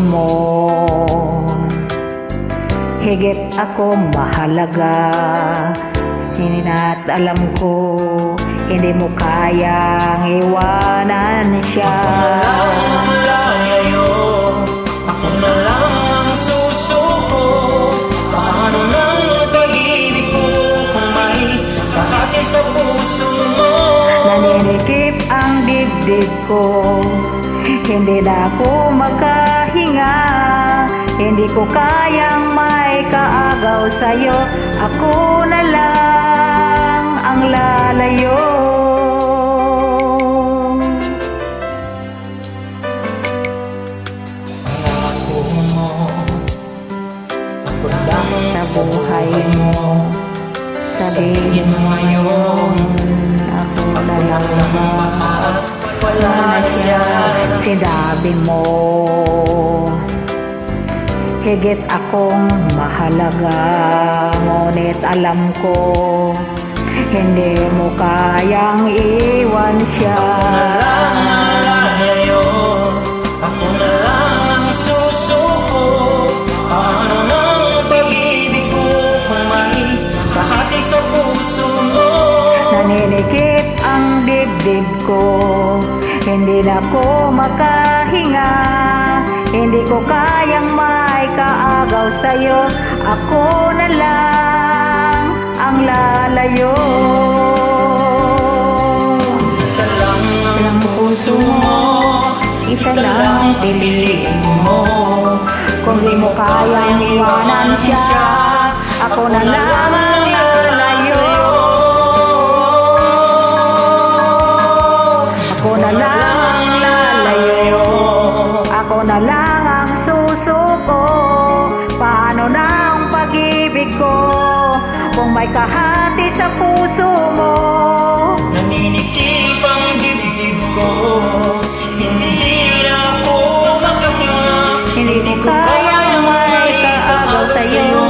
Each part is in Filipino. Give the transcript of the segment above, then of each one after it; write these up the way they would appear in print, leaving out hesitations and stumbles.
mo, higit akong mahalaga. At alam ko, hindi mo kayang iwanan siya. Ako na lang lalayo, ako na lang ang susuko. Paano nang pag-ibig ko kung may kahasi sa puso mo? Naninikip ang dibdib ko, hindi na ako makahinga. Hindi ko kayang may kaagaw sa'yo, ako na lang ang lalayo. Pangako mo, ako lang Sa buhay mo, sabihin mo ngayon, ako na lang at wala na siya. Sinabi mo, higit akong mahalaga. Ngunit alam ko, hindi mo kayang iwan siya. Ako na lang lalayo, ako na lang ang susuko. Paano nang pag-ibig ko kung may kahasi sa puso mo? Naninikip ang dibdib ko, hindi na ko makahinga. Hindi ko kayang may kaagaw sa'yo, ako na lang ang lalayo. Isa lang ang puso mo, Isa lang piliin mo. Kung di mo kayang iwanan siya, ako na lang ang lalayo. Ako na lang ang lalayo. Ako na lang ang susuko. Paano na ang pag-ibig ko kung may kahati sa puso mo? Naninikip ang dibdib ko, hindi na ako makahinga. Hindi ko kayang may kaagaw sa'yo,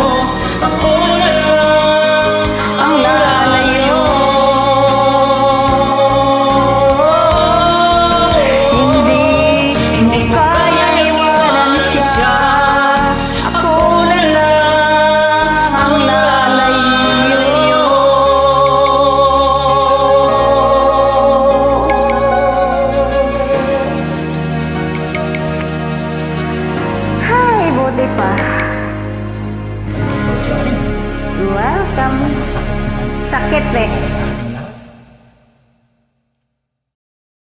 ako na lang ang lalayo. Hindi mo kayang iwanan siya, ako na lang ang lalayo. Hi, buti pa. Welcome. Sakit eh.